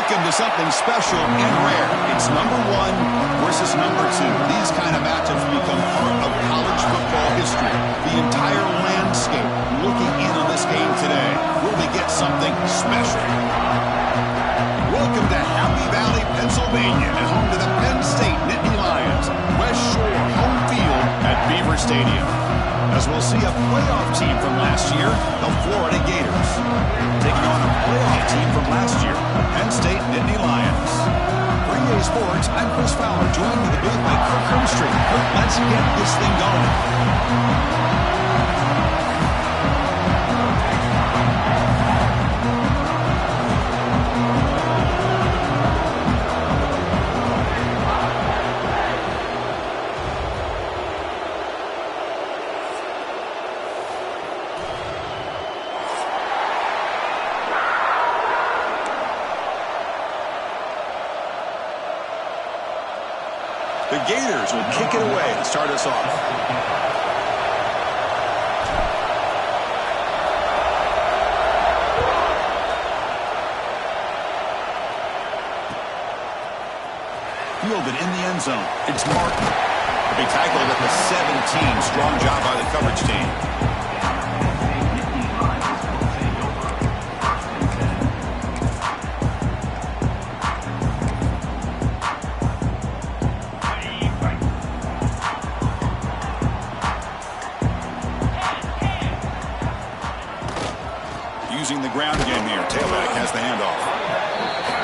Welcome to something special and rare. It's number 1 versus number 2. These kind of matchups become part of college football history. The entire landscape looking in on this game today. Will we get something special? Welcome to Happy Valley, Pennsylvania, and home to the Penn State Nittany Lions. West Shore home field at Beaver Stadium. As we'll see a playoff team from last year, the Florida Gators, taking on a playoff team from last year, Penn State Nittany Lions. For EA Sports, I'm Chris Fowler, joined in the booth by Kirk Hermstreet. Kirk, let's get this thing going. The Gators will kick it away to start us off. Fielded in the end zone. It's Martin. They tackled at the 17. Strong job by the coverage team. Using the ground game here. Tailback has the handoff.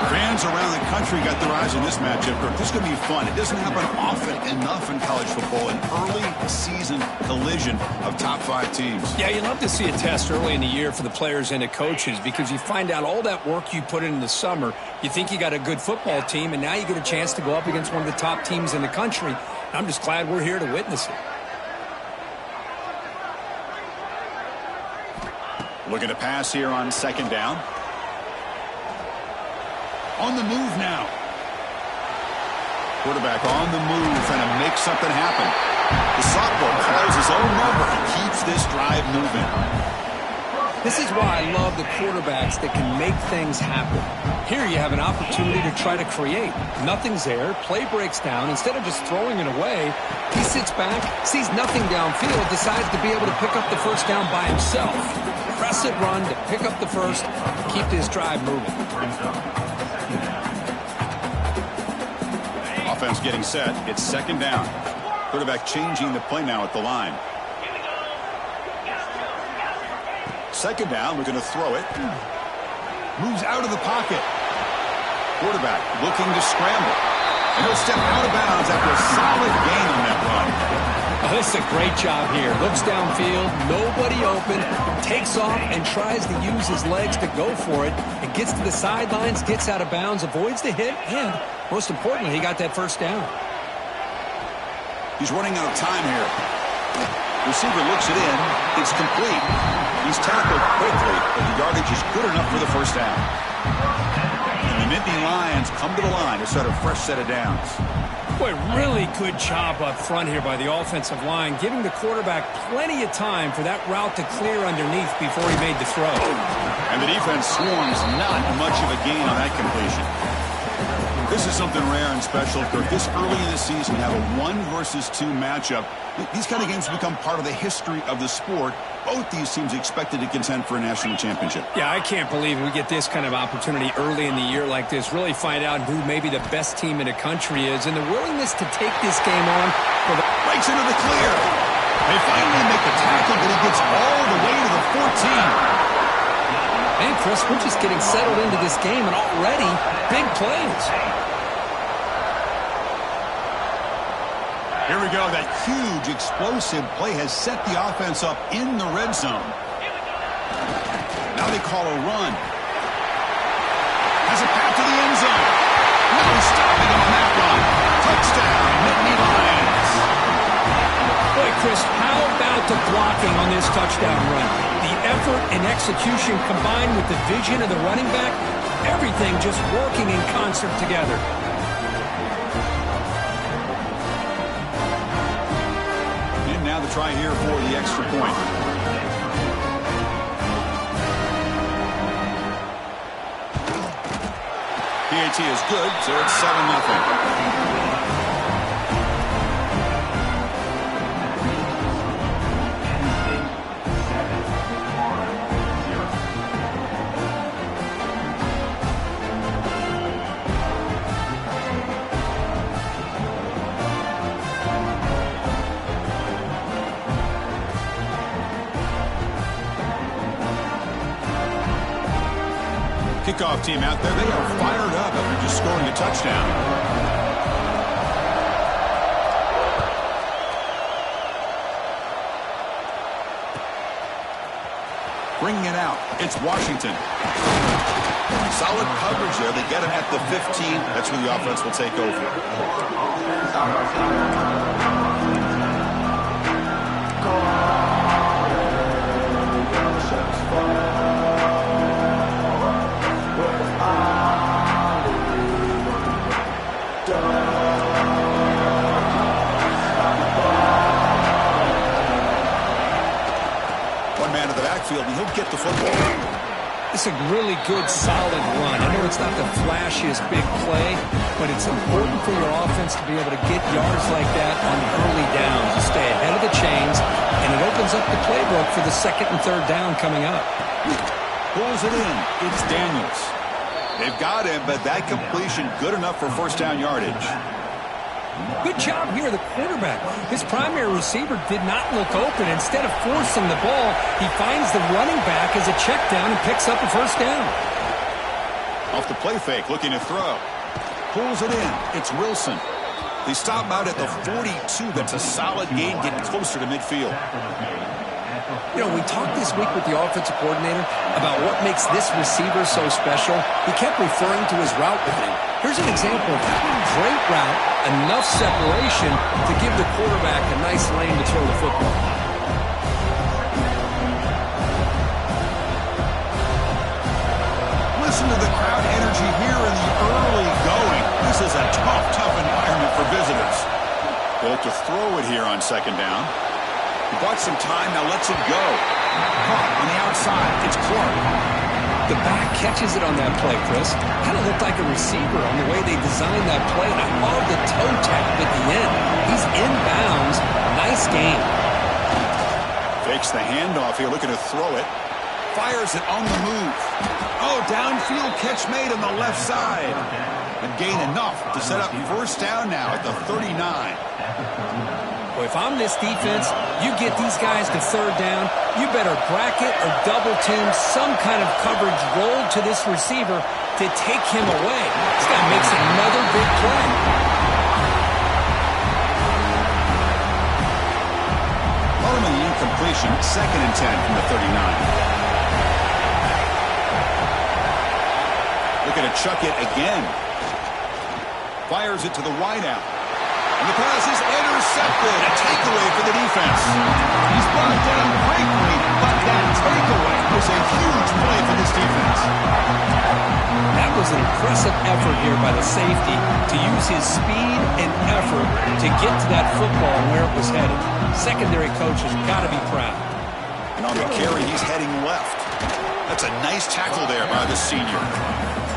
Fans around the country got their eyes on this matchup. This is going to be fun. It doesn't happen often enough in college football. An early season collision of top 5 teams. Yeah, you love to see a test early in the year for the players and the coaches because you find out all that work you put in the summer. You think you got a good football team, and now you get a chance to go up against one of the top teams in the country. I'm just glad we're here to witness it. Looking to pass here on second down. On the move now. Quarterback on the move, trying to make something happen. The sophomore calls his own number and keeps this drive moving. This is why I love the quarterbacks that can make things happen. Here you have an opportunity to try to create. Nothing's there. Play breaks down. Instead of just throwing it away, he sits back, sees nothing downfield, decides to be able to pick up the first down by himself. Press it, run to pick up the first, keep this drive moving. Offense getting set. It's second down. Quarterback changing the play now at the line. Second down, we're going to throw it. Moves out of the pocket. Quarterback looking to scramble. And he'll step out of bounds after a solid gain on that run. Oh, this is a great job here. Looks downfield, nobody open, takes off and tries to use his legs to go for it. It gets to the sidelines, gets out of bounds, avoids the hit, and most importantly, he got that first down. He's running out of time here. Receiver looks it in. It's complete. He's tackled quickly, but the yardage is good enough for the first down. And the Nittany Lions come to the line to set a fresh set of downs. Boy, really good job up front here by the offensive line, giving the quarterback plenty of time for that route to clear underneath before he made the throw. And the defense swarms not much of a gain on that completion. This is something rare and special, Kirk. This early in the season, have a 1 versus 2 matchup. These kind of games become part of the history of the sport. Both these teams expected to contend for a national championship. Yeah, I can't believe we get this kind of opportunity early in the year like this. Really find out who maybe the best team in the country is and the willingness to take this game on. Breaks into the clear. They finally make the tackle, but he gets all the way to the 14. Man, Chris, we're just getting settled into this game, and already big plays. Here we go. That huge, explosive play has set the offense up in the red zone. Now they call a run. Has a path to the end zone. No stopping on that run. Touchdown, Nittany Lions. Boy, Chris, how about the blocking on this touchdown run? The effort and execution combined with the vision of the running back, everything just working in concert together. And now the try here for the extra point. PAT is good, so it's 7-0. Kickoff team out there, they are fired up after just scoring a touchdown. Bringing it out, it's Washington. Solid coverage there. They get him at the 15. That's where the offense will take over. One man to the backfield, and he'll get the football. It's a really good, solid run. I know it's not the flashiest big play, but it's important for your offense to be able to get yards like that on early downs. You stay ahead of the chains, and it opens up the playbook for the second and third down coming up. Pulls it in. It's Daniels. They've got him, but that completion good enough for first down yardage. Good job here, the quarterback. His primary receiver did not look open. Instead of forcing the ball, he finds the running back as a check down and picks up a first down. Off the play fake, looking to throw. Pulls it in. It's Wilson. They stop him out at the 42. That's a solid gain, getting closer to midfield. You know, we talked this week with the offensive coordinator about what makes this receiver so special. He kept referring to his route running. Here's an example of that. Great route, enough separation to give the quarterback a nice lane to throw the football. Listen to the crowd energy here in the early going. This is a tough environment for visitors. They'll have to throw it here on second down. He bought some time, now lets it go. Caught on the outside, it's Clark. The back catches it on that play, Chris. Kind of looked like a receiver on the way they designed that play, and I love the toe tap at the end. He's inbounds. Nice game. Fakes the handoff here, looking to throw it. Fires it on the move. Oh, downfield catch made on the left side. And gain enough to set up first down now at the 39. Well, if I'm this defense, you get these guys to third down, you better bracket or double team some kind of coverage roll to this receiver to take him away. This guy makes another big play. Following the incompletion, 2nd and 10 from the 39. Looking to chuck it again. Fires it to the wideout. And the pass is intercepted. A takeaway for the defense. He's brought down quickly, but that takeaway was a huge play for this defense. That was an impressive effort here by the safety to use his speed and effort to get to that football and where it was headed. Secondary coach has got to be proud. And on the carry, he's heading left. That's a nice tackle there by the senior.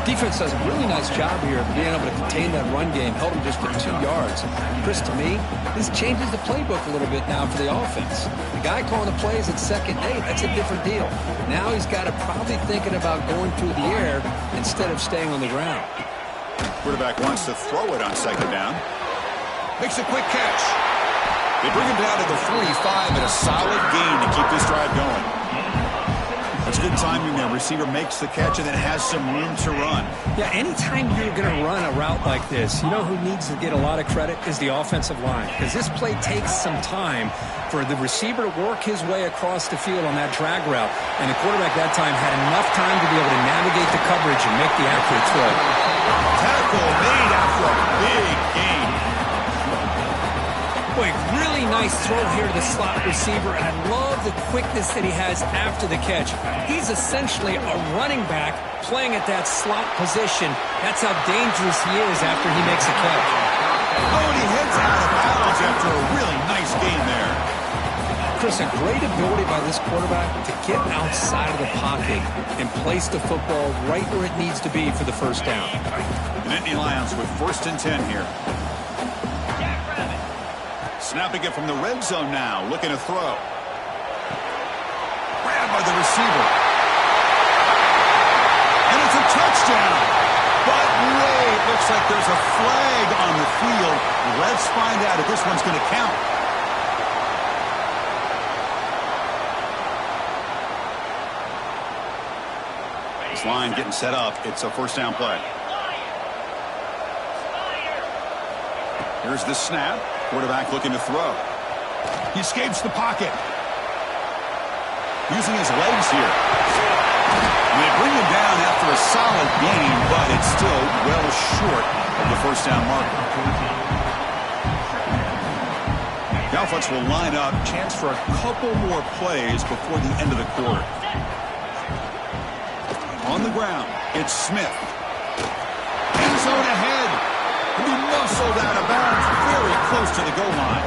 Defense does a really nice job here of being able to contain that run game, held him just to 2 yards. Chris, to me, this changes the playbook a little bit now for the offense. The guy calling the plays at 2nd and 8, that's a different deal. Now he's got to probably thinking about going through the air instead of staying on the ground. Quarterback wants to throw it on 2nd down. Makes a quick catch. They bring him down to the 45 and a solid gain to keep this drive going. That's good timing there. Receiver makes the catch and then has some room to run. Yeah, anytime you're going to run a route like this, you know who needs to get a lot of credit is the offensive line. Because this play takes some time for the receiver to work his way across the field on that drag route. And the quarterback that time had enough time to be able to navigate the coverage and make the accurate throw. Tackle made after a big gain. Boy, really nice throw here to the slot receiver, and I love the quickness that he has after the catch. He's essentially a running back playing at that slot position. That's how dangerous he is after he makes a catch. Oh, and he heads out of bounds after a really nice gain there. Chris, a great ability by this quarterback to get outside of the pocket and place the football right where it needs to be for the first down. The Nittany Lions with 1st and 10 here. Snapping it from the red zone now, looking to throw. Grabbed by the receiver. And it's a touchdown. But wait, looks like there's a flag on the field. Let's find out if this one's going to count. This line getting set up. It's a 1st down play. Here's the snap. Quarterback looking to throw. He escapes the pocket. Using his legs here. And they bring him down after a solid gain, but it's still well short of the 1st down marker. The offense will line up. Chance for a couple more plays before the end of the quarter. On the ground, it's Smith. End zone ahead. He'll be muscled out of bounds very close to the goal line.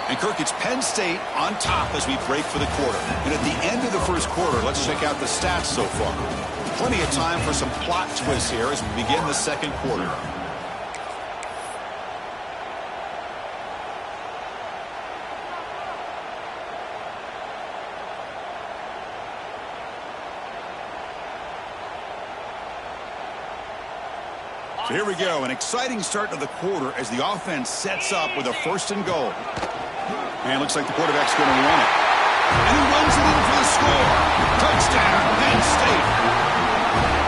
And Kirk, it's Penn State on top as we break for the quarter. And at the end of the 1st quarter, let's check out the stats so far. Plenty of time for some plot twists here as we begin the 2nd quarter. So here we go, an exciting start to the quarter as the offense sets up with a 1st and goal. And looks like the quarterback's going to run it. And he runs it in for the score. Touchdown, Penn State.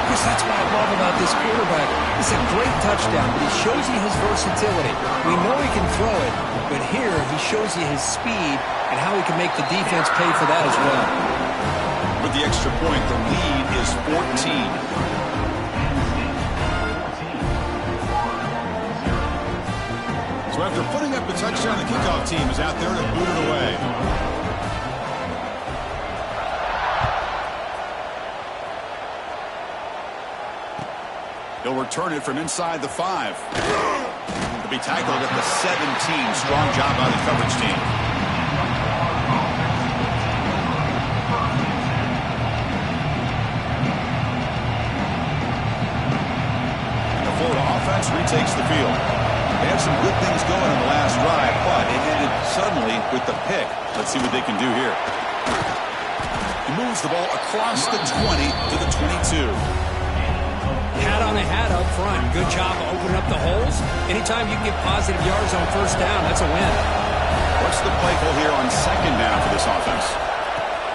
Chris, that's what I love about this quarterback. It's a great touchdown, but he shows you his versatility. We know he can throw it, but here he shows you his speed and how he can make the defense pay for that as well. With the extra point, the lead is 14. So after putting up the touchdown, the kickoff team is out there to boot it away. He'll return it from inside the 5. To be tackled at the 17. Strong job by the coverage team. The Florida offense retakes the field. They had some good things going in the last drive, but it ended suddenly with the pick. Let's see what they can do here. He moves the ball across the 20 to the 22. Hat on a hat up front. Good job opening up the holes. Anytime you can get positive yards on 1st down, that's a win. What's the play call here on 2nd down for this offense?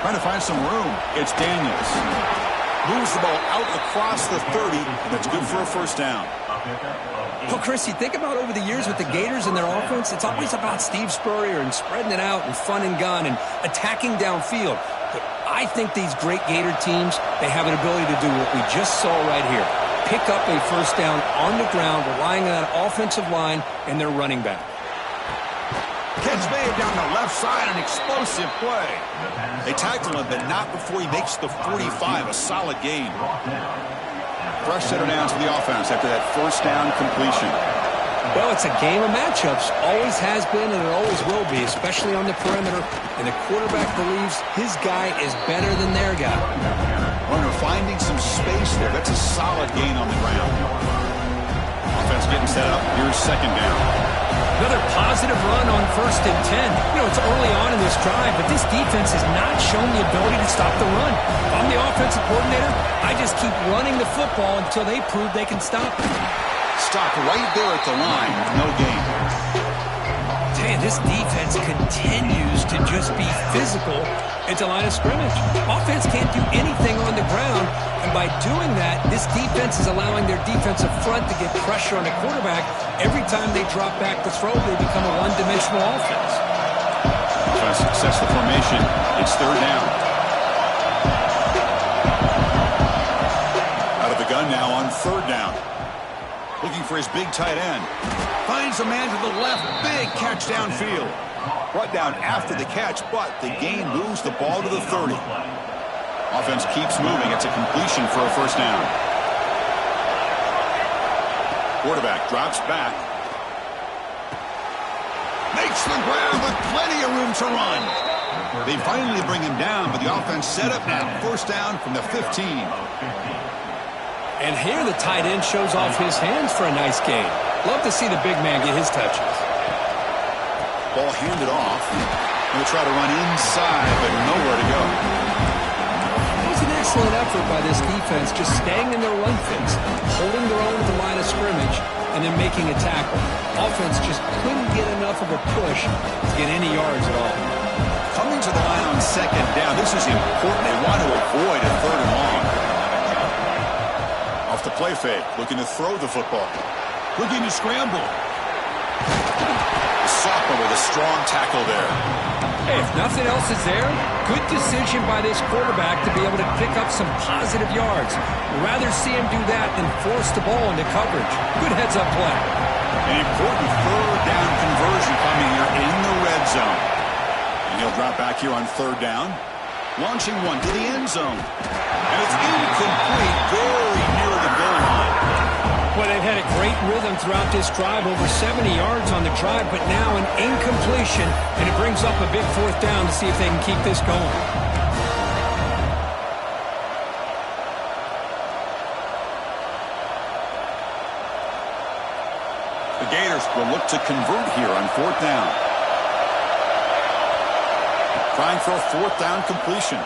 Trying to find some room. It's Daniels. Moves the ball out across the 30. That's good for a 1st down. Well, Chris, you think about over the years with the Gators and their offense, it's always about Steve Spurrier and spreading it out and fun and gun and attacking downfield. But I think these great Gator teams, they have an ability to do what we just saw right here. Pick up a 1st down on the ground, relying on an offensive line and their running back. Catch made down the left side, an explosive play. They tackle him, but not before he makes the 45, a solid gain. Fresh set of downs for the offense after that 1st down completion. Well, it's a game of matchups. Always has been and it always will be, especially on the perimeter. And the quarterback believes his guy is better than their guy. Runner finding some space there. That's a solid gain on the ground. Offense getting set up. Here's 2nd down. Another positive run on 1st and 10. You know, it's early on in this drive, but this defense has not shown the ability to stop the run. If I'm the offensive coordinator, I just keep running the football until they prove they can stop it. Stopped right there at the line with no gain. Man, this defense continues to just be physical at the line of scrimmage. Offense can't do anything on the ground, and by doing that, this defense is allowing their defensive front to get pressure on the quarterback. Every time they drop back to throw, they become a one-dimensional offense. Offense success the formation. It's 3rd down. Out of the gun now on 3rd down. Looking for his big tight end. Finds a man to the left. Big catch downfield. Brought down after the catch, but the gain moves the ball to the 30. Offense keeps moving. It's a completion for a first down. Quarterback drops back. Makes the grab with plenty of room to run. They finally bring him down, but the offense set up now. First down from the 15. And here the tight end shows off his hands for a nice gain. Love to see the big man get his touches. Ball handed off. They'll try to run inside, but nowhere to go. It was an excellent effort by this defense, just staying in their run fix, holding their own at the line of scrimmage, and then making a tackle. Offense just couldn't get enough of a push to get any yards at all. Coming to the line on second down, this is important. They want to avoid a third and long. Off the play fake, looking to throw the football. Looking to scramble. The sophomore with a strong tackle there. Hey, if nothing else is there, good decision by this quarterback to be able to pick up some positive yards. Rather see him do that than force the ball into coverage. Good heads-up play. An important third down conversion coming here in the red zone. And he'll drop back here on third down. Launching one to the end zone. And it's incomplete, very near the goal line. Well, they've had a great rhythm throughout this drive, over 70 yards on the drive, but now an incompletion, and it brings up a big fourth down to see if they can keep this going. The Gators will look to convert here on fourth down. Trying for a fourth down completion.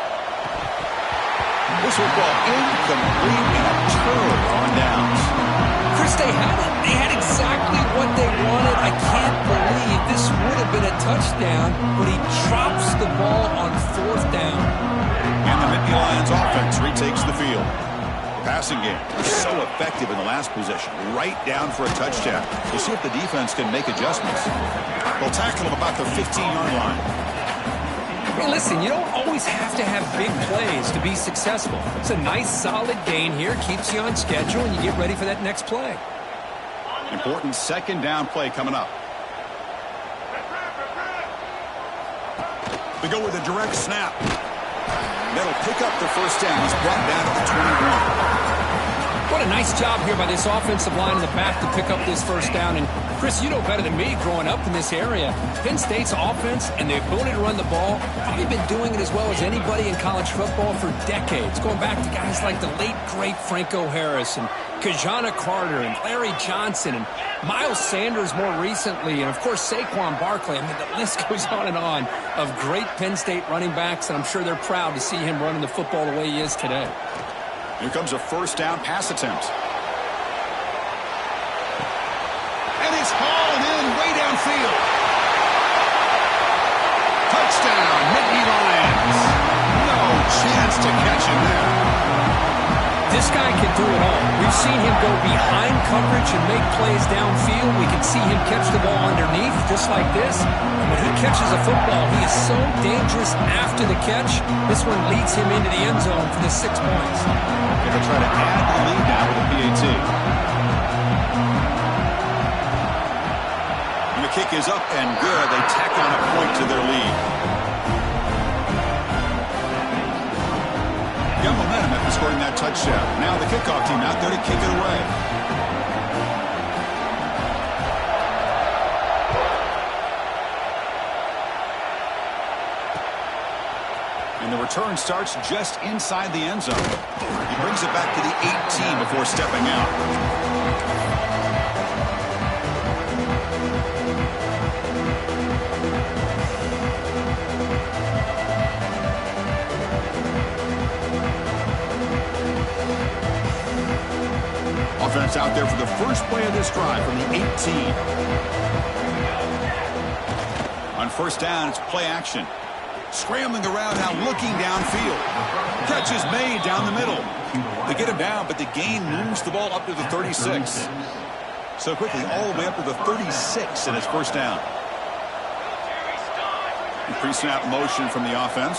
This will go incomplete and a turd on downs. Chris, they had it. They had exactly what they wanted. I can't believe this would have been a touchdown, but he drops the ball on fourth down. And the Nittany Lions offense retakes the field. The passing game was so effective in the last possession. Right down for a touchdown. We'll see if the defense can make adjustments. They'll tackle him about the 15-yard line. Hey, listen, you don't always have to have big plays to be successful. It's a nice, solid gain here. Keeps you on schedule, and you get ready for that next play. Important second down play coming up. We go with a direct snap. That'll pick up the first down. He's brought down at the 21. What a nice job here by this offensive line in the back to pick up this first down. And, Chris, you know better than me growing up in this area. Penn State's offense and the ability to run the ball, probably been doing it as well as anybody in college football for decades, going back to guys like the late, great Franco Harris and Kajana Carter and Larry Johnson and Miles Sanders more recently, and, of course, Saquon Barkley. I mean, the list goes on of great Penn State running backs, and I'm sure they're proud to see him running the football the way he is today. Here comes a first down pass attempt. And it's hauled in way downfield. Touchdown, Nittany Lions. No chance to catch him there. This guy can do it all. We've seen him go behind coverage and make plays downfield. We can see him catch the ball underneath just like this. And when he catches a football, he is so dangerous after the catch. This one leads him into the end zone for the 6 points. They'll try to add the lead now with a PAT. And the kick is up and good. They tack on a point to their lead. Got momentum after scoring that touchdown. Now the kickoff team out there to kick it away. And the return starts just inside the end zone. He brings it back to the 18 before stepping out. Offense out there for the first play of this drive from the 18. On first down, it's play action. Scrambling around now, looking downfield. Catch is made down the middle. They get him down, but the gain moves the ball up to the 36. So quickly, all the way up to the 36, and it's first down. Pre-snap motion from the offense.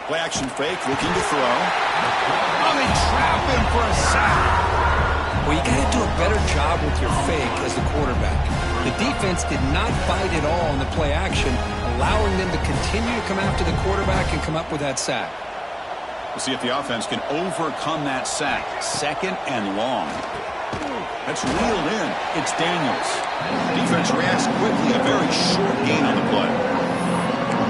Play action fake, looking to throw. Oh, they trap him for a sack. Well, you got to do a better job with your fake as the quarterback. The defense did not bite at all in the play action, allowing them to continue to come after the quarterback and come up with that sack. We'll see if the offense can overcome that sack. 2nd and long. That's reeled in. It's Daniels. Defense reacts quickly. A very short gain on the play.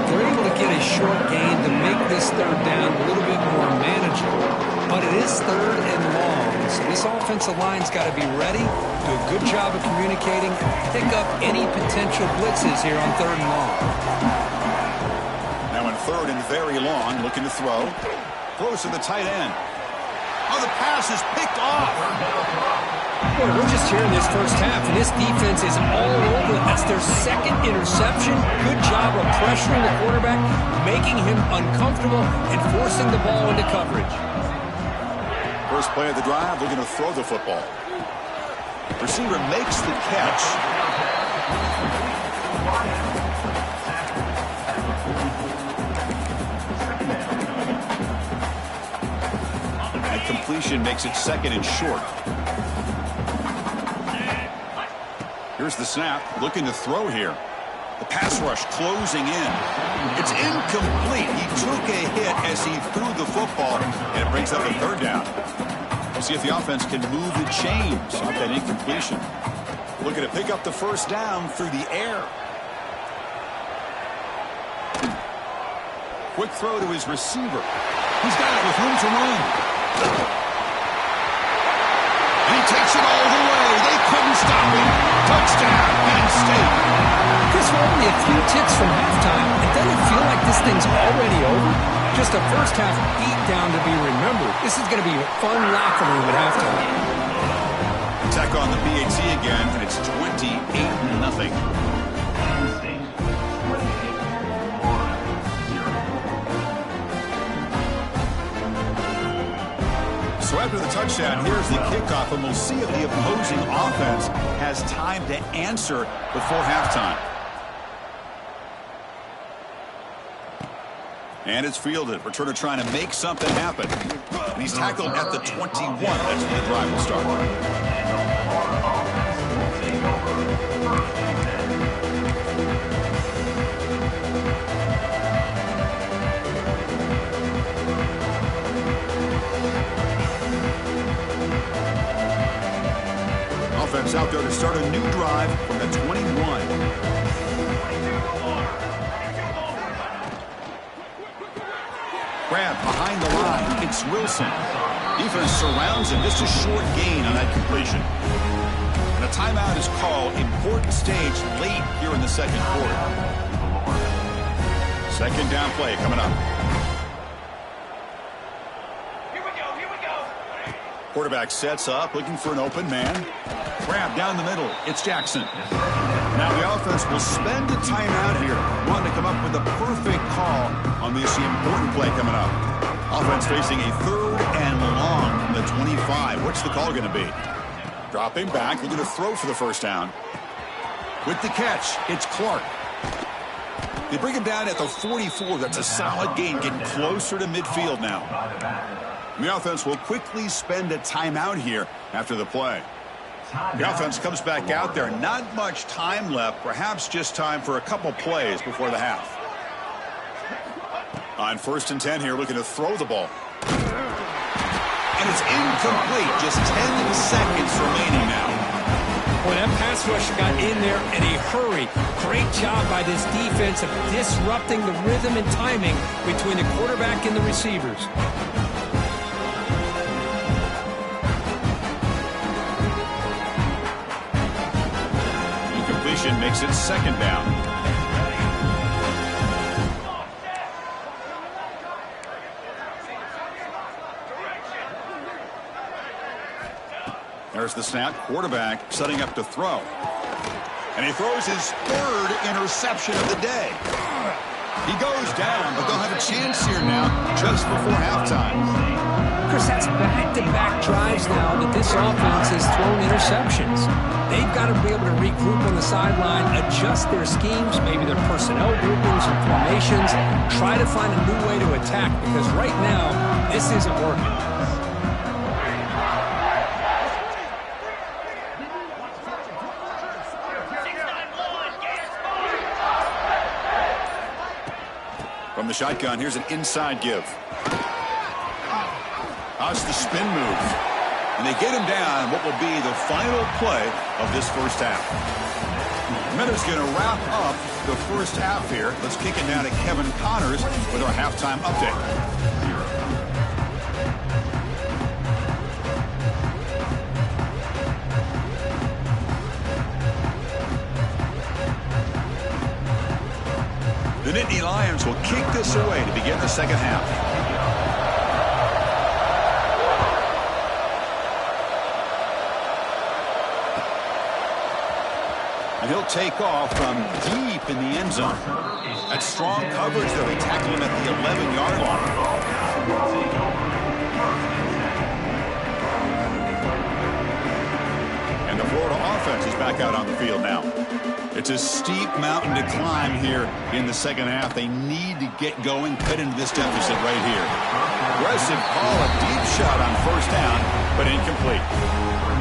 They're able to get a short gain to make this 3rd down a little bit more manageable. But it is 3rd and long. So this offensive line's got to be ready, do a good job of communicating, pick up any potential blitzes here on 3rd and long. Now in 3rd and very long, looking to throw. Throws to the tight end. Oh, the pass is picked off. Boy, we're just here in this first half, and this defense is all over. That's their 2nd interception. Good job of pressuring the quarterback, making him uncomfortable, and forcing the ball into coverage. First play of the drive, looking to throw the football. Receiver makes the catch. And completion makes it 2nd and short. Here's the snap, looking to throw here. The pass rush closing in. It's incomplete. He took a hit as he threw the football, and it brings up a 3rd down. We'll see if the offense can move the chains off that incompletion. Looking to pick up the 1st down through the air. Quick throw to his receiver. He's got it with room to run. And he takes it all the way. They couldn't stop him. Touchdown, Penn State. Chris, we're only a few ticks from halftime. It doesn't feel like this thing's already over. Just a first half beat down to be remembered. This is going to be a fun locker room at halftime. Attack on the BAT again, and it's 28-0. So after the touchdown, here's the kickoff, and we'll see if the opposing offense has time to answer before halftime. And it's fielded. Returner trying to make something happen. And he's tackled at the 21. That's when the drive will start. Offense out there to start a new drive from the 21. Grab behind the line. It's Wilson. Defense surrounds him. Just a short gain on that completion. And a timeout is called. Important stage late here in the 2nd quarter. 2nd down play coming up. Quarterback sets up, looking for an open man. Grab down the middle. It's Jackson. Now the offense will spend a timeout here, wanting to come up with the perfect call on this important play coming up. Offense facing a 3rd and long from the 25. What's the call going to be? Dropping back, looking to throw for the 1st down. With the catch, it's Clark. They bring him down at the 44. That's a solid gain, getting closer to midfield now. The offense will quickly spend a timeout here after the play. The offense comes back out there. Not much time left. Perhaps just time for a couple plays before the half. On 1st and 10 here, looking to throw the ball. And it's incomplete. Just 10 seconds remaining now. Boy, that pass rush got in there in a hurry. Great job by this defense of disrupting the rhythm and timing between the quarterback and the receivers. Makes it 2nd down. There's the snap. Quarterback setting up to throw. And he throws his 3rd interception of the day. He goes down, but they'll have a chance here now just before halftime. Chris, that's back-to-back drives now that this offense has thrown interceptions. They've got to be able to regroup on the sideline, adjust their schemes, maybe their personnel groupings and formations, try to find a new way to attack, because right now, this isn't working. From the shotgun, here's an inside give. That's the spin move. And they get him down what will be the final play of this first half. Miller's going to wrap up the first half here. Let's kick it down to Kevin Connors with our halftime update. The Nittany Lions will kick this away to begin the second half. And he'll take off from deep in the end zone. That's strong coverage, though. They tackle him at the 11-yard line. And the Florida offense is back out on the field now. It's a steep mountain to climb here in the second half. They need to get going, cut into this deficit right here. Aggressive call, a deep shot on first down, but incomplete.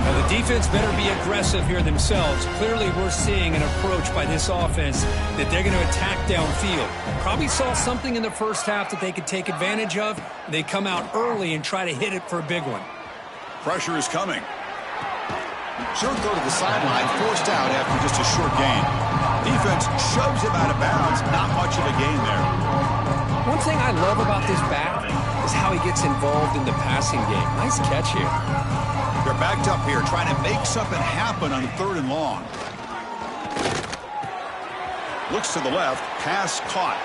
Now, the defense better be aggressive here themselves. Clearly, we're seeing an approach by this offense that they're going to attack downfield. Probably saw something in the first half that they could take advantage of. They come out early and try to hit it for a big one. Pressure is coming. Short throw to the sideline, forced out after just a short gain. Defense shoves him out of bounds. Not much of a gain there. One thing I love about this back is how he gets involved in the passing game. Nice catch here. They're backed up here, trying to make something happen on 3rd and long. Looks to the left, pass caught.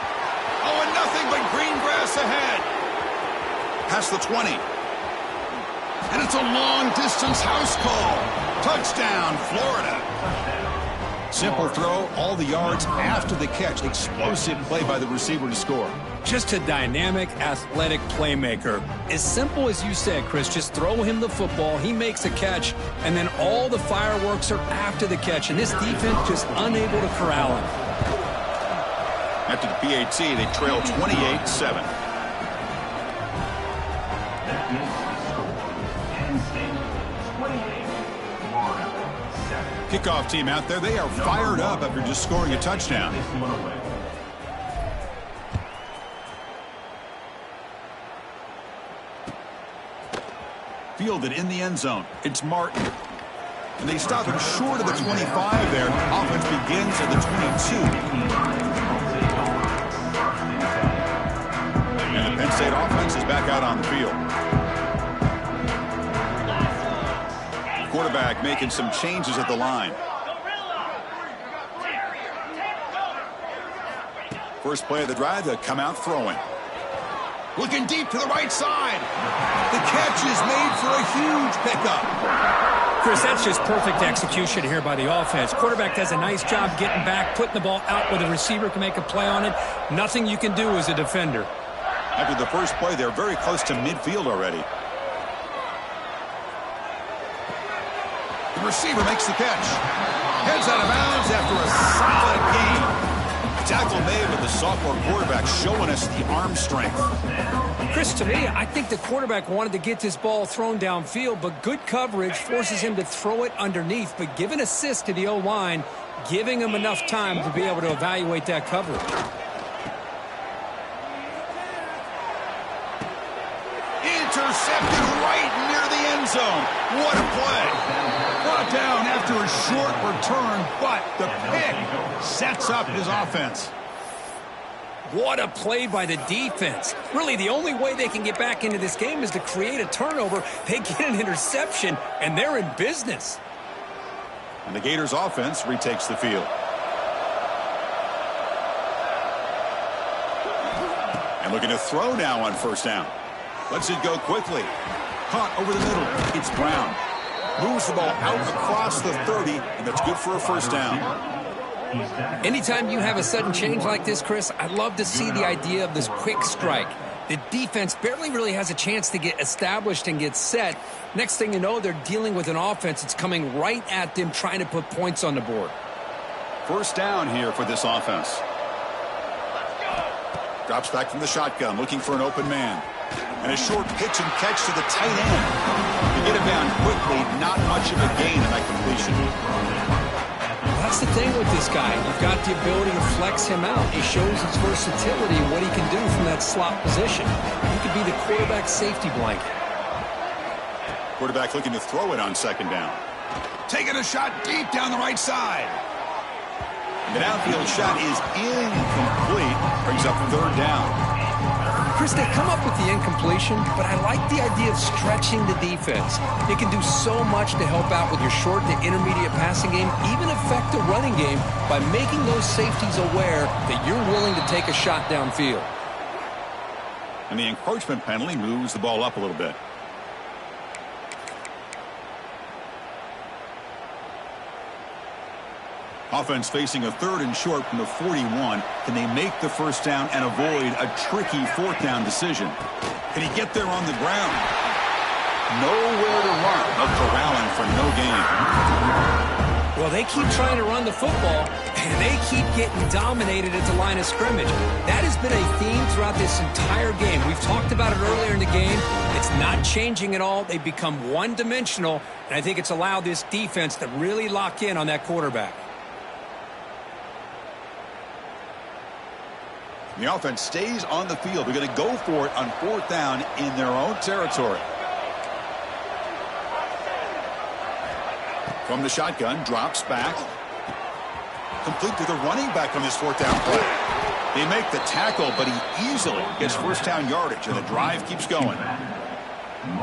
Oh, and nothing but green grass ahead. Past the 20. And it's a long-distance house call. Touchdown, Florida. Simple throw, all the yards after the catch. Explosive play by the receiver to score. Just a dynamic, athletic playmaker. As simple as you said, Chris, just throw him the football, he makes a catch, and then all the fireworks are after the catch, and this defense just unable to corral him. After the PAT, they trail 28-7. Kickoff team out there, they are fired up after just scoring a touchdown. Fielded in the end zone. It's Martin. And they stop him short of the 25 there. Offense begins at the 22. And the Penn State offense is back out on the field. Quarterback making some changes at the line. First play of the drive, they'll come out throwing. Looking deep to the right side. The catch is made for a huge pickup. Chris, that's just perfect execution here by the offense. Quarterback does a nice job getting back, putting the ball out where the receiver can make a play on it. Nothing you can do as a defender. After the first play, they're very close to midfield already. The receiver makes the catch. Heads out of bounds after a solid gain. Tackle made with the sophomore quarterback showing us the arm strength. Chris, to me, I think the quarterback wanted to get this ball thrown downfield, but good coverage forces him to throw it underneath. But give an assist to the O-line, giving him enough time to be able to evaluate that coverage. Intercepted right near the end zone. What a play. Brought down after a short return, but the pick sets up his offense. What a play by the defense. Really, the only way they can get back into this game is to create a turnover. They get an interception, and they're in business. And the Gators offense retakes the field. And looking to throw now on first down. Lets it go quickly. Caught over the middle. It's Brown. Moves the ball out across the 30, and that's good for a first down. Anytime you have a sudden change like this, Chris, I love to see the idea of this quick strike. The defense barely really has a chance to get established and get set. Next thing you know, they're dealing with an offense that's coming right at them, trying to put points on the board. First down here for this offense. Drops back from the shotgun, looking for an open man. And a short pitch and catch to the tight end. To get him down quickly, not much of a gain in that completion. That's the thing with this guy. You've got the ability to flex him out. He shows his versatility and what he can do from that slot position. He could be the quarterback safety blanket. Quarterback looking to throw it on second down. Taking a shot deep down the right side. The downfield shot is incomplete. Brings up third down. Chris, they come up with the incompletion, but I like the idea of stretching the defense. It can do so much to help out with your short to intermediate passing game, even affect the running game by making those safeties aware that you're willing to take a shot downfield. And the encroachment penalty moves the ball up a little bit. Offense facing a third and short from the 41. Can they make the first down and avoid a tricky fourth down decision? Can he get there on the ground? Nowhere to run. A corralling for no gain. Well, they keep trying to run the football, and they keep getting dominated at the line of scrimmage. That has been a theme throughout this entire game. We've talked about it earlier in the game. It's not changing at all. They've become one-dimensional, and I think it's allowed this defense to really lock in on that quarterback. The offense stays on the field. They're going to go for it on fourth down in their own territory. From the shotgun, drops back. Complete to the running back on this fourth down play. They make the tackle, but he easily gets first down yardage, and the drive keeps going.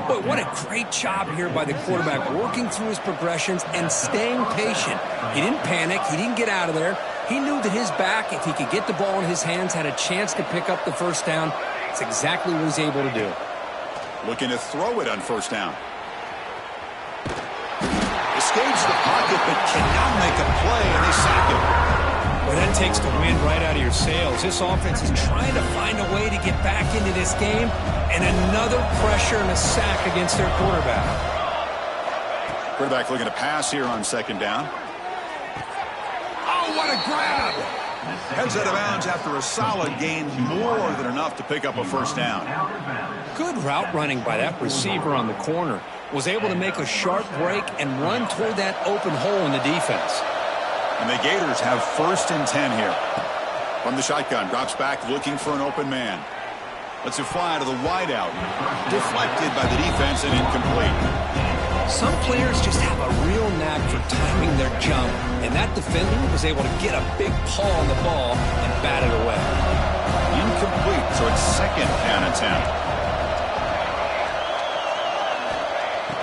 Boy, what a great job here by the quarterback, working through his progressions and staying patient. He didn't panic. He didn't get out of there. He knew that his back, if he could get the ball in his hands, had a chance to pick up the first down. It's exactly what he's able to do. Looking to throw it on first down. Escapes the pocket, but cannot make a play, and they sack him. Well, that takes the wind right out of your sails. This offense is trying to find a way to get back into this game, and another pressure and a sack against their quarterback. Quarterback looking to pass here on second down. Oh, what a grab! Heads out of bounds after a solid gain, more than enough to pick up a first down. Good route running by that receiver on the corner. Was able to make a sharp break and run toward that open hole in the defense. And the Gators have first and 10 here. From the shotgun, drops back looking for an open man. Lets it fly to the wideout. Deflected by the defense and incomplete. Some players just have a real knack for timing their jump, and that defender was able to get a big paw on the ball and bat it away. Incomplete, so it's second down and 10.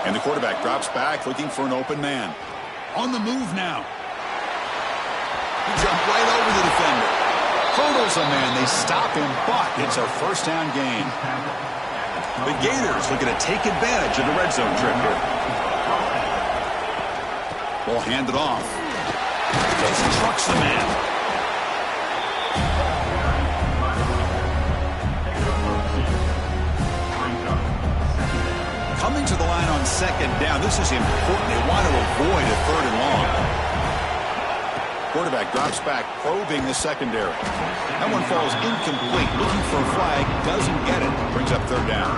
And the quarterback drops back looking for an open man. On the move now. He jumped right over the defender. Hurdles a man. They stop him, but it's a first down gain. The Gators looking to take advantage of the red zone trip here. Ball handed off. Just trucks the man. Coming to the line on second down. This is important. They want to avoid a third and long. Quarterback drops back, probing the secondary. That one falls incomplete. Looking for a flag. Doesn't get it. Brings up third down.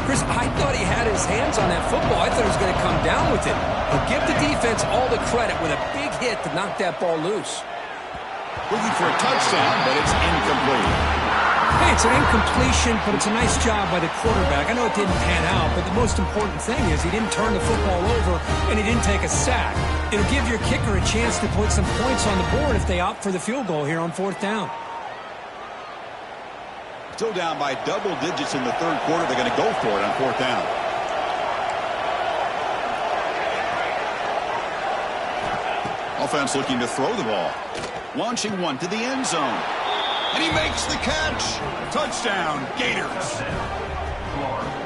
Chris, I thought he had his hands on that football. I thought he was going to come down with it. He'll give the defense all the credit with a big hit to knock that ball loose. Looking for a touchdown, but it's incomplete. Hey, it's an incompletion, but it's a nice job by the quarterback. I know it didn't pan out, but the most important thing is he didn't turn the football over and he didn't take a sack. It'll give your kicker a chance to put some points on the board if they opt for the field goal here on fourth down. Still down by double digits in the third quarter. They're going to go for it on fourth down. Offense looking to throw the ball. Launching one to the end zone. And he makes the catch. Touchdown, Gators.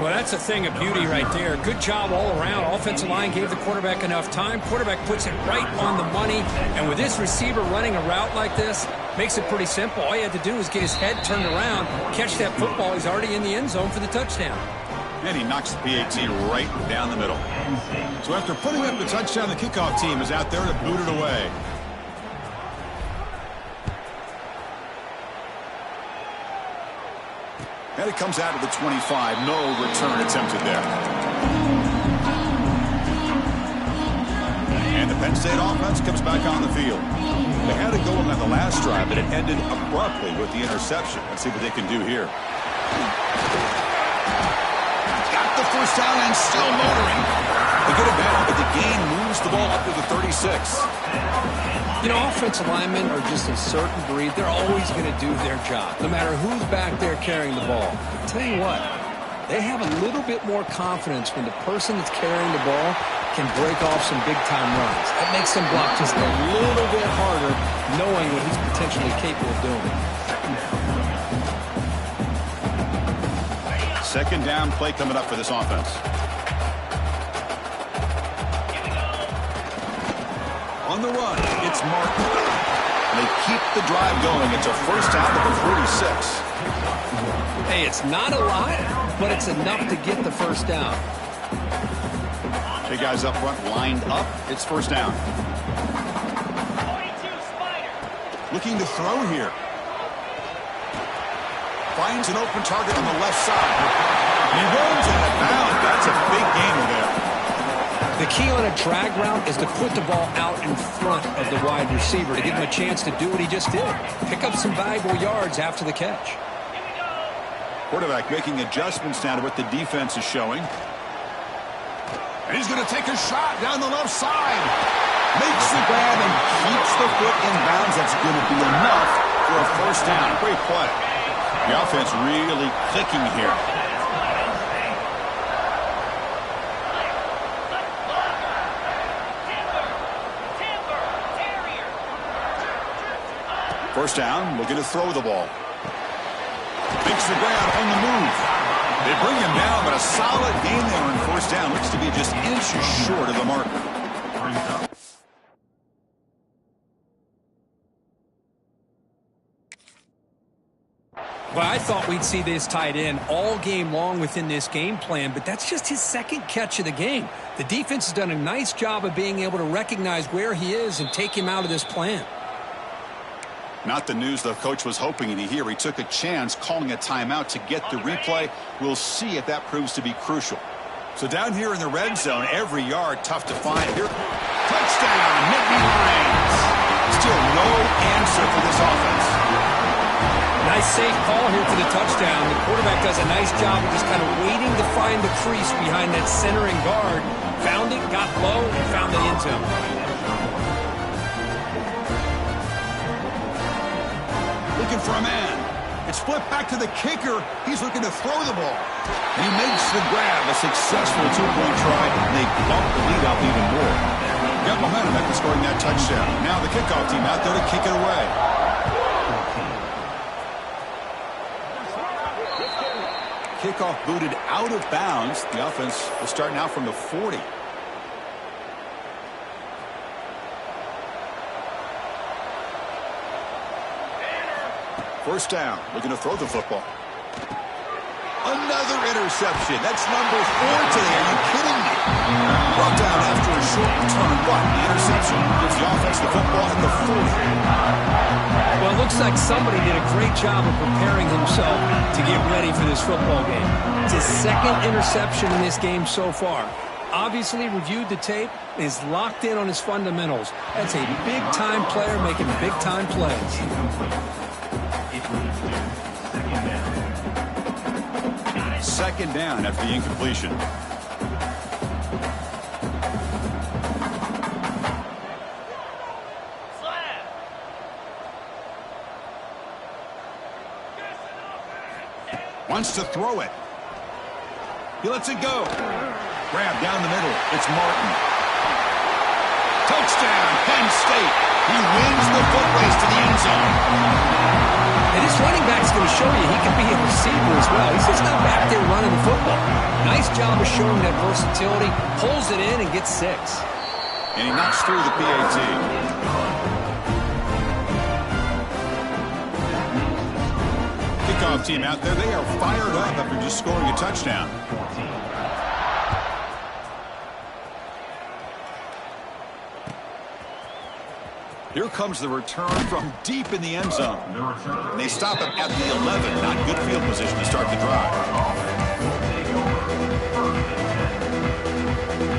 Well, that's a thing of beauty right there. Good job all around. Offensive line gave the quarterback enough time. Quarterback puts it right on the money. And with this receiver running a route like this, makes it pretty simple. All you had to do is get his head turned around, catch that football. He's already in the end zone for the touchdown. And he knocks the PAT right down the middle. So after putting up the touchdown, the kickoff team is out there to boot it away. And it comes out of the 25. No return attempted there. And the Penn State offense comes back on the field. They had it going on the last drive, but it ended abruptly with the interception. Let's see what they can do here. Got the first down and still motoring. They get it back, but the gain moves the ball up to the 36. You know, offensive linemen are just a certain breed. They're always going to do their job, no matter who's back there carrying the ball. I'll tell you what, they have a little bit more confidence when the person that's carrying the ball can break off some big-time runs. That makes them block just a little bit harder, knowing what he's potentially capable of doing. Second down play coming up for this offense. On the run, it's Martin. They keep the drive going. It's a first down at the 46. Hey, it's not a lot, but it's enough to get the first down. Two guys up front lined up. It's first down. Looking to throw here. Finds an open target on the left side. He runs out of bounds. That's a big gainer there. The key on a drag route is to put the ball out in front of the wide receiver to give him a chance to do what he just did. Pick up some valuable yards after the catch. Quarterback making adjustments now to what the defense is showing. And he's going to take a shot down the left side. Makes the grab and keeps the foot in bounds. That's going to be enough for a first down. Great play. The offense really clicking here. First down, looking to throw the ball. Makes the grab on the move. They bring him down, but a solid gain there on first down. Looks to be just inches short of the marker. Well, I thought we'd see this tight end all game long within this game plan, but that's just his second catch of the game. The defense has done a nice job of being able to recognize where he is and take him out of this plan. Not the news the coach was hoping to hear. He took a chance calling a timeout to get the replay. We'll see if that proves to be crucial. So down here in the red zone, every yard tough to find. Here, touchdown, Nittany Lions. Still no answer for this offense. Nice safe call here for the touchdown. The quarterback does a nice job of just kind of waiting to find the crease behind that centering guard. Found it, got low, and found the end zone. Looking for a man. It's flipped back to the kicker. He's looking to throw the ball. He makes the grab. A successful two-point try. They bump the lead up even more. Got momentum after scoring that touchdown. Now the kickoff team out there to kick it away. Kickoff booted out of bounds. The offense will start now from the 40. First down, looking to throw the football. Another interception. That's number 4 today. Are you kidding me? Brought down after a short return, but the interception gives the offense the football at the 40. Well, it looks like somebody did a great job of preparing himself to get ready for this football game. It's his second interception in this game so far. Obviously reviewed the tape, is locked in on his fundamentals. That's a big-time player making big-time plays. Second down after the incompletion. Wants to throw it. He lets it go. Grab down the middle. It's Martin. Touchdown, Penn State. He wins the foot race to the end zone. And this running back's going to show you he can be a receiver as well. He's just not back there running the football. Nice job of showing that versatility. Pulls it in and gets 6. And he knocks through the PAT. Kickoff team out there. They are fired up after just scoring a touchdown. Here comes the return from deep in the end zone. And they stop him at the 11. Not good field position to start the drive.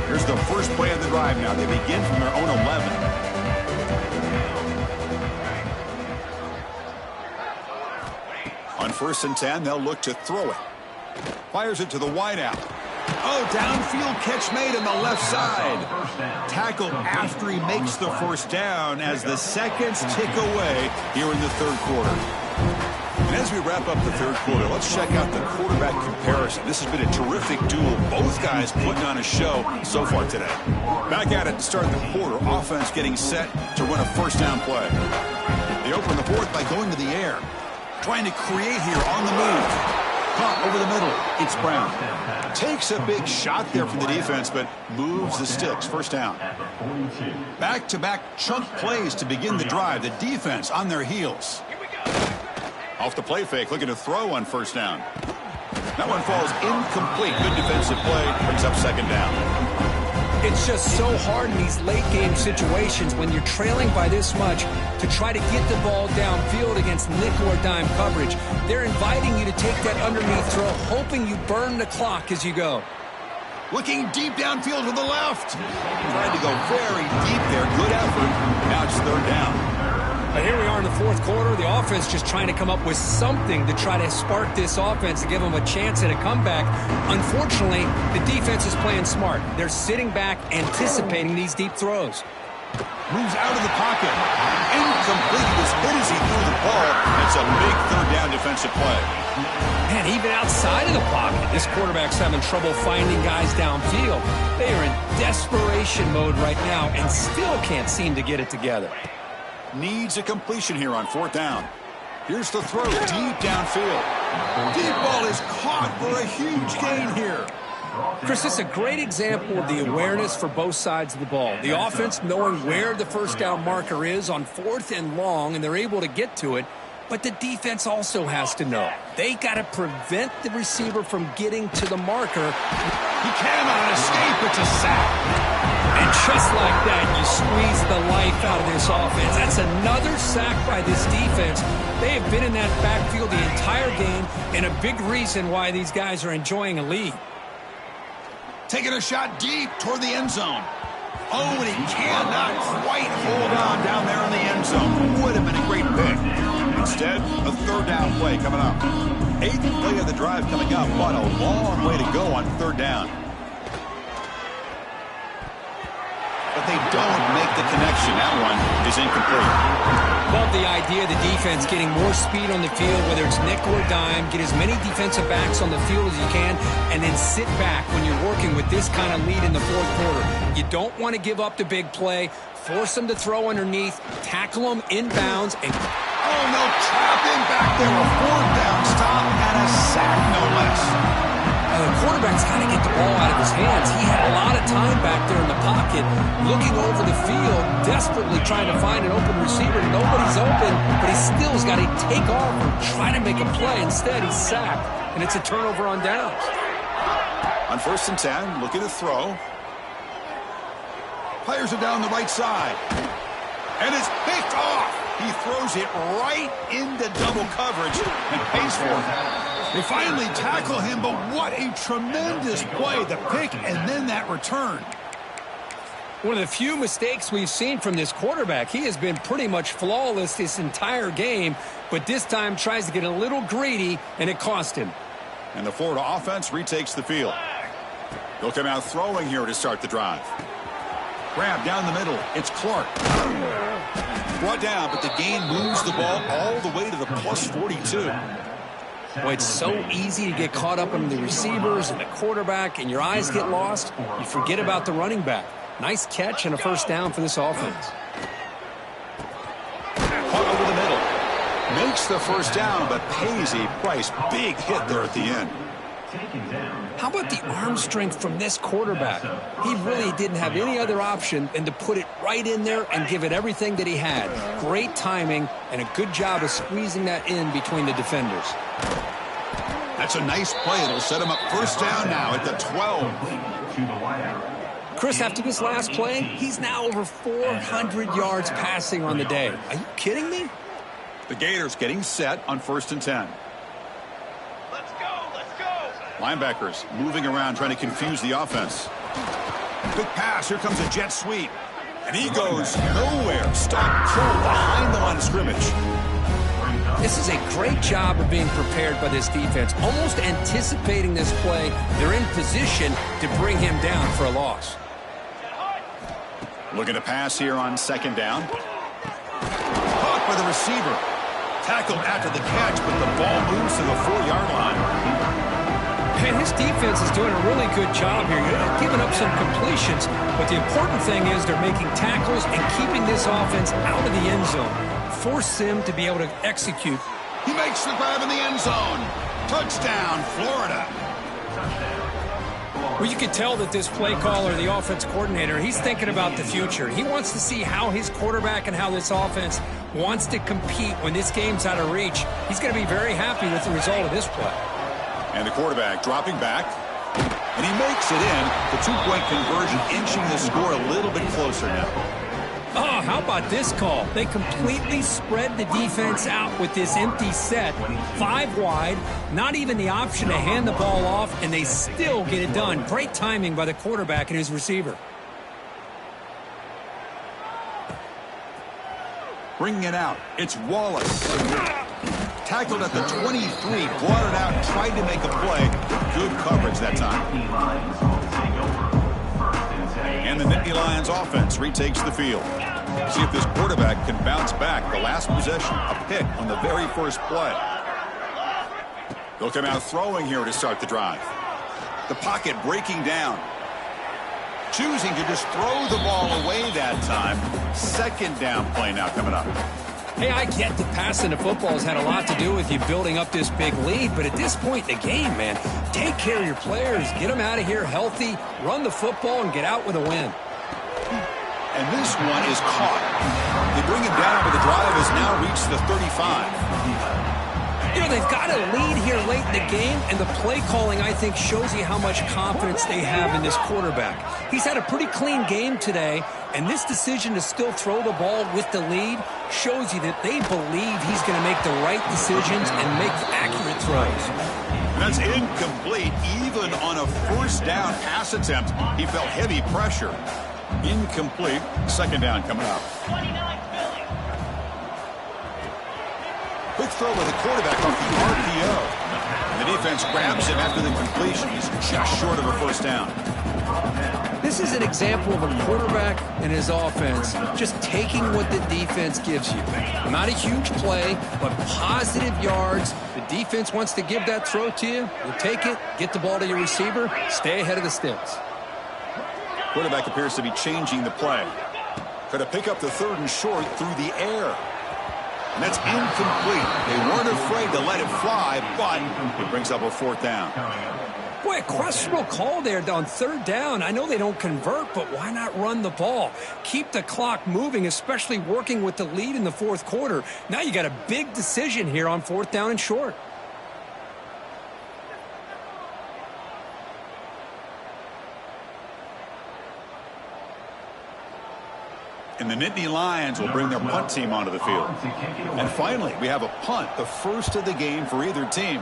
Here's the first play of the drive now. They begin from their own 11. On 1st and 10, they'll look to throw it. Fires it to the wideout. Oh, downfield catch made on the left side. Tackle after he makes the first down as the seconds tick away here in the third quarter. And as we wrap up the third quarter, let's check out the quarterback comparison. This has been a terrific duel. Both guys putting on a show so far today. Back at it to start the quarter. Offense getting set to run a first down play. They open the fourth by going to the air. Trying to create here on the move. Caught over the middle. It's Brown. Takes a big shot there from the defense, but moves the sticks. First down. Back-to-back chunk plays to begin the drive. The defense on their heels. Off the play fake, looking to throw on first down. That one falls incomplete. Good defensive play. Brings up second down. It's just so hard in these late-game situations when you're trailing by this much to try to get the ball downfield against nickel or dime coverage. They're inviting you to take that underneath throw, hoping you burn the clock as you go. Looking deep downfield to the left. Tried to go very deep there. Good effort. Now it's third down. But here we are in the fourth quarter. The offense just trying to come up with something to try to spark this offense to give them a chance at a comeback. Unfortunately, the defense is playing smart. They're sitting back, anticipating these deep throws. Moves out of the pocket. Incomplete. He was hit as he threw the ball. It's a big third down defensive play. And even outside of the pocket, this quarterback's having trouble finding guys downfield. They are in desperation mode right now and still can't seem to get it together. Needs a completion here on fourth down. Here's the throw deep downfield. Deep ball is caught for a huge gain here. Chris, this is a great example of the awareness for both sides of the ball. The offense knowing where the first down marker is on fourth and long, and they're able to get to it. But the defense also has to know. They got to prevent the receiver from getting to the marker. He cannot escape. It's a sack. And just like that, you squeeze the life out of this offense. That's another sack by this defense. They have been in that backfield the entire game, and a big reason why these guys are enjoying a lead. Taking a shot deep toward the end zone. Oh, and he cannot quite hold on down there in the end zone. Would have been a great pick. Instead, a third down play coming up. Eighth play of the drive coming up, but a long way to go on third down. But they don't make the connection. That one is incomplete. Love the idea of the defense getting more speed on the field, whether it's nickel or dime, get as many defensive backs on the field as you can, and then sit back when you're working with this kind of lead in the fourth quarter. You don't want to give up the big play, force them to throw underneath, tackle them inbounds, and... Oh, no, trap in back there. A fourth down stop and a sack, no less. The quarterback's got to get the ball out of his hands. He had a lot of time back there in the pocket, looking over the field, desperately trying to find an open receiver. Nobody's open, but he still's got to take off and try to make a play. Instead, he's sacked, and it's a turnover on downs. On first and 10, looking to throw. Fires it down the right side. And it's picked off. He throws it right into double coverage and pays for it. They finally tackle him, but what a tremendous play. The pick and then that return. One of the few mistakes we've seen from this quarterback. He has been pretty much flawless this entire game, but this time tries to get a little greedy, and it cost him. And the Florida offense retakes the field. They'll come out throwing here to start the drive. Grab down the middle. It's Clark. Brought down, but the gain moves the ball all the way to the plus 42. Boy, it's so easy to get caught up in the receivers and the quarterback, and your eyes get lost. You forget about the running back. Nice catch and a first down for this offense. Caught over the middle. Makes the first down, but pays a price. Big hit there at the end. How about the arm strength from this quarterback? He really didn't have any other option than to put it right in there and give it everything that he had. Great timing and a good job of squeezing that in between the defenders. That's a nice play. It'll set him up first down now at the 12. Chris, after this last play, he's now over 400 yards passing on the day. Are you kidding me? The Gators getting set on first and 10. Linebackers moving around, trying to confuse the offense. Quick pass. Here comes a jet sweep. And he goes nowhere. Stopped cold behind the line of scrimmage. This is a great job of being prepared by this defense, almost anticipating this play. They're in position to bring him down for a loss. Looking to pass here on second down. Caught by the receiver. Tackled after the catch, but the ball moves to the 4-yard line. And his defense is doing a really good job here. They're giving up some completions, but the important thing is they're making tackles and keeping this offense out of the end zone. Force them to be able to execute. He makes the grab in the end zone. Touchdown, Florida. Well, you can tell that this play caller, the offense coordinator, he's thinking about the future. He wants to see how his quarterback and how this offense wants to compete when this game's out of reach. He's going to be very happy with the result of this play. And the quarterback dropping back. And he makes it in. The two-point conversion inching the score a little bit closer now. Oh, how about this call? They completely spread the defense out with this empty set. 5 wide, not even the option to hand the ball off, and they still get it done. Great timing by the quarterback and his receiver. Bringing it out, it's Wallace. Tackled at the 23, brought it out, tried to make a play. Good coverage that time. And the Nittany Lions offense retakes the field. See if this quarterback can bounce back. The last possession, a pick on the very first play. They'll come out throwing here to start the drive. The pocket breaking down. Choosing to just throw the ball away that time. Second down play now coming up. Hey, I get that passing the football has had a lot to do with you building up this big lead, but at this point in the game, man, take care of your players, get them out of here healthy, run the football, and get out with a win. And this one is caught. They bring him down, but the drive has now reached the 35. You know, they've got a lead here late in the game, and the play calling, I think, shows you how much confidence they have in this quarterback. He's had a pretty clean game today, and this decision to still throw the ball with the lead shows you that they believe he's going to make the right decisions and make accurate throws. That's incomplete. Even on a first down pass attempt, he felt heavy pressure. Incomplete. Second down coming up. Quick throw with the quarterback off the RPO. And the defense grabs him after the completion. He's just short of a first down. This is an example of a quarterback and his offense just taking what the defense gives you. Not a huge play, but positive yards. The defense wants to give that throw to you. You take it, get the ball to your receiver, stay ahead of the sticks. Quarterback appears to be changing the play. Could have picked up the third and short through the air. And that's incomplete. They weren't afraid to let it fly, but it brings up a fourth down. Boy, a questionable call there on third down. I know they don't convert, but why not run the ball? Keep the clock moving, especially working with the lead in the fourth quarter. Now you got a big decision here on fourth down and short. And the Nittany Lions will bring their punt team onto the field. And finally, we have a punt, the first of the game for either team.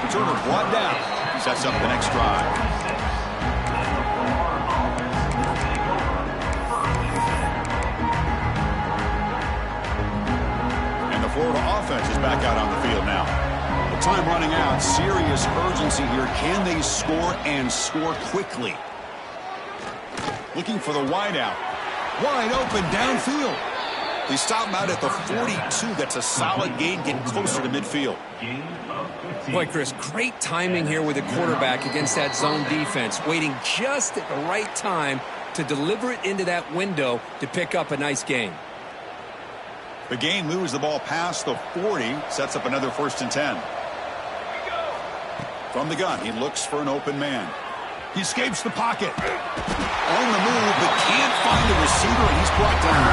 Returner brought down. Sets up the next drive. And the Florida offense is back out on the field now. Time running out. Serious urgency here. Can they score and score quickly? Looking for the wideout. Wide open downfield. They stop him out at the 42. That's a solid gain, getting closer to midfield. Boy, Chris, great timing here with the quarterback against that zone defense, waiting just at the right time to deliver it into that window to pick up a nice gain. The gain moves the ball past the 40, sets up another 1st and 10. From the gun, he looks for an open man. He escapes the pocket. On the move, but can't find the receiver, and he's brought down.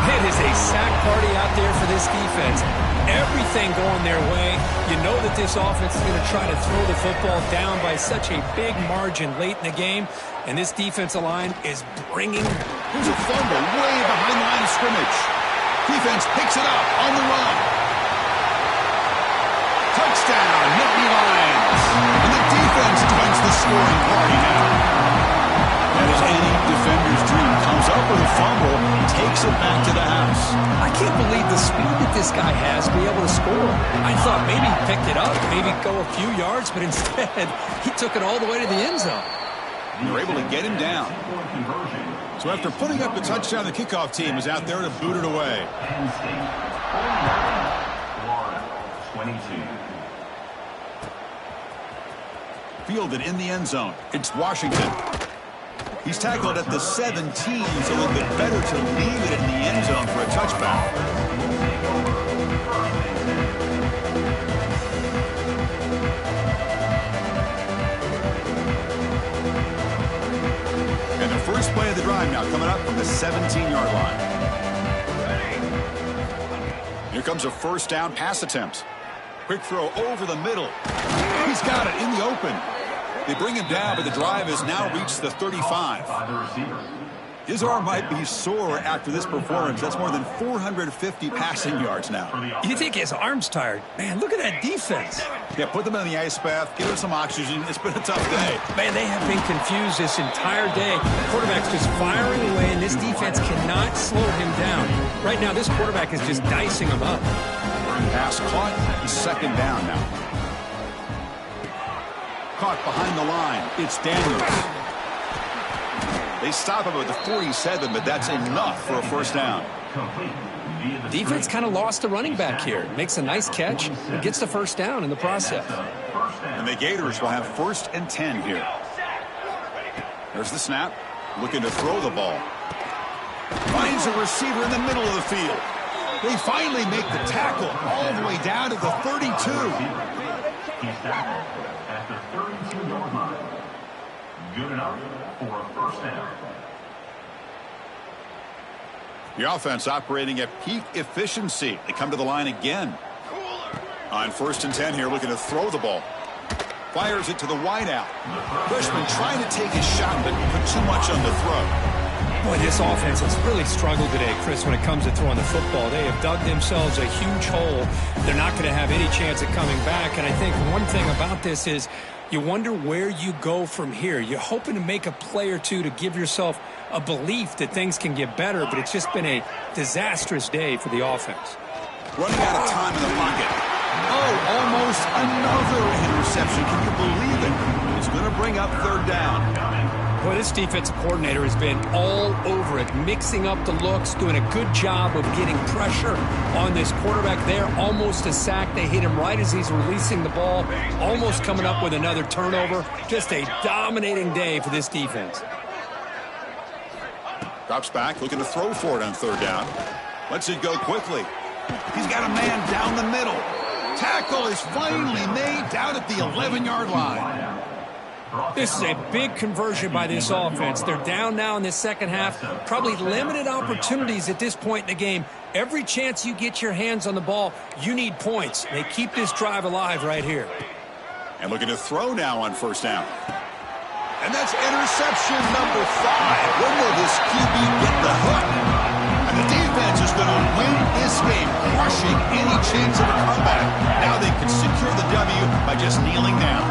It is a sack party out there for this defense. Everything going their way. You know that this offense is going to try to throw the football down by such a big margin late in the game, and this defensive line is bringing. There's a fumble way behind the line of scrimmage. Defense picks it up on the run. Touchdown, Nittany Lions. And the defense joins the scoring party now. That is the fumble, takes it back to the house. I can't believe the speed that this guy has to be able to score. I thought maybe he picked it up, maybe go a few yards, but instead he took it all the way to the end zone. They're able to get him down. So after putting up the touchdown, the kickoff team is out there to boot it away. Fielded in the end zone. It's Washington. He's tackled at the 17, so a little bit better to leave it in the end zone for a touchback. And the first play of the drive now coming up from the 17-yard line. Here comes a first down pass attempt. Quick throw over the middle. He's got it in the open. They bring him down, but the drive has now reached the 35. His arm might be sore after this performance. That's more than 450 passing yards now. You think his arm's tired? Man, look at that defense. Yeah, put them in the ice bath, give him some oxygen. It's been a tough day. Man, they have been confused this entire day. The quarterback's just firing away, and this defense cannot slow him down. Right now, this quarterback is just dicing him up. Pass caught. Second down now. Caught behind the line. It's Daniels. They stop him at the 47, but that's enough for a first down. Defense kind of lost the running back here. Makes a nice catch and gets the first down in the process. And the Gators will have 1st and 10 here. There's the snap. Looking to throw the ball. Finds a receiver in the middle of the field. They finally make the tackle all the way down to the 32. He's tackled at the 32-yard line. Good enough for a first down. The offense operating at peak efficiency. They come to the line again. On 1st and 10 here, looking to throw the ball. Fires it to the wideout. Bushman trying to take his shot, but put too much on the throw. Boy, this offense has really struggled today, Chris, when it comes to throwing the football. They have dug themselves a huge hole. They're not going to have any chance of coming back. And I think one thing about this is you wonder where you go from here. You're hoping to make a play or two to give yourself a belief that things can get better, but it's just been a disastrous day for the offense. Running out of time in the pocket. Oh, almost another interception. Can you believe it? It's going to bring up 3rd down. Boy, this defensive coordinator has been all over it, mixing up the looks, doing a good job of getting pressure on this quarterback there. Almost a sack. They hit him right as he's releasing the ball, almost coming up with another turnover. Just a dominating day for this defense. Drops back, looking to throw for it on 3rd down. Lets it go quickly. He's got a man down the middle. Tackle is finally made down at the 11-yard line. This is a big conversion by this offense. They're down now in the second half. Probably limited opportunities at this point in the game. Every chance you get your hands on the ball, you need points. They keep this drive alive right here. And looking to throw now on 1st down. And that's interception number 5. When will this QB get the hook? And the defense is going to win this game, crushing any chance of a comeback. Now they can secure the W by just kneeling down.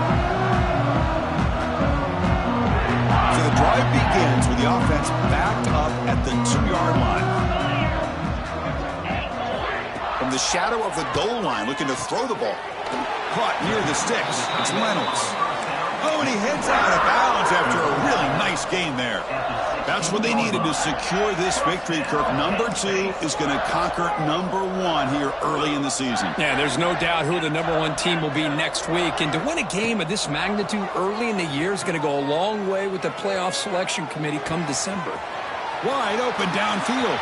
So the drive begins with the offense backed up at the 2-yard line. From the shadow of the goal line, looking to throw the ball. Caught near the sticks. It's Reynolds. Oh, and he heads out of bounds after a really nice game there. That's what they needed to secure this victory, Kirk. Number 2 is going to conquer number 1 here early in the season. Yeah, there's no doubt who the number 1 team will be next week. And to win a game of this magnitude early in the year is going to go a long way with the playoff selection committee come December. Wide open downfield.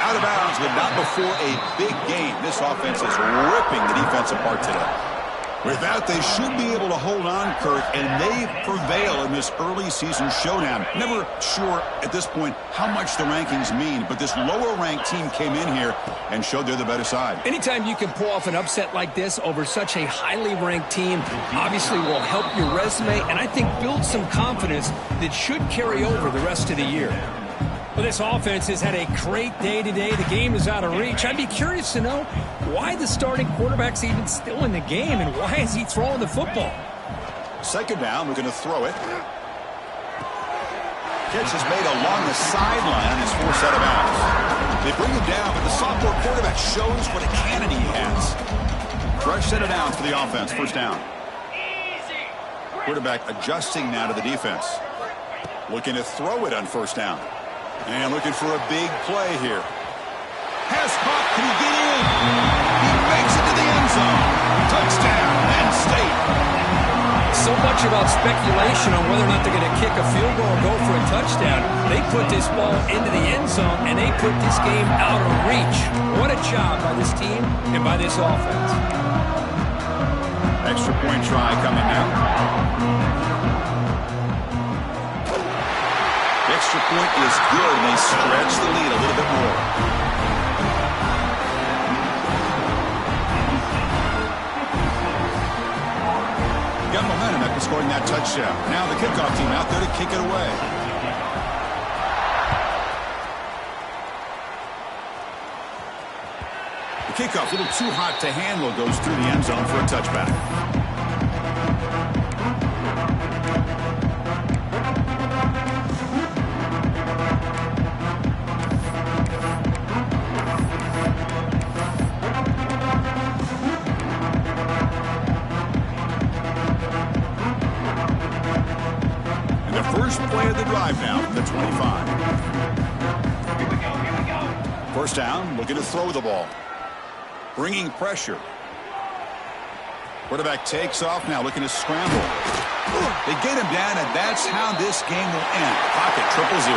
Out of bounds, but not before a big game. This offense is ripping the defense apart today. With that, they should be able to hold on, Kirk, and they prevail in this early season showdown. Never sure at this point how much the rankings mean, but this lower-ranked team came in here and showed they're the better side. Anytime you can pull off an upset like this over such a highly ranked team, obviously will help your resume, and I think build some confidence that should carry over the rest of the year. Well, this offense has had a great day today. The game is out of reach. I'd be curious to know why the starting quarterback's even still in the game and why is he throwing the football? 2nd down, we're going to throw it. Catch is made along the sideline on his forced out of bounds. They bring him down, but the sophomore quarterback shows what a cannon he has. Fresh set of downs for the offense. First down. Quarterback adjusting now to the defense. Looking to throw it on first down. And looking for a big play here. Has caught. Can he get in? He makes it to the end zone. Touchdown, Penn State. So much about speculation on whether or not they're going to kick a field goal or go for a touchdown. They put this ball into the end zone, and they put this game out of reach. What a job by this team and by this offense. Extra point try coming now. The extra point is good, and they stretch the lead a little bit more. Got momentum after scoring that touchdown. Now the kickoff team out there to kick it away. The kickoff, a little too hot to handle, goes through the end zone for a touchback. First play of the drive now from the 25. First down, looking to throw the ball. Bringing pressure. Quarterback takes off now, looking to scramble. They get him down, and that's how this game will end. Pocket 0-0.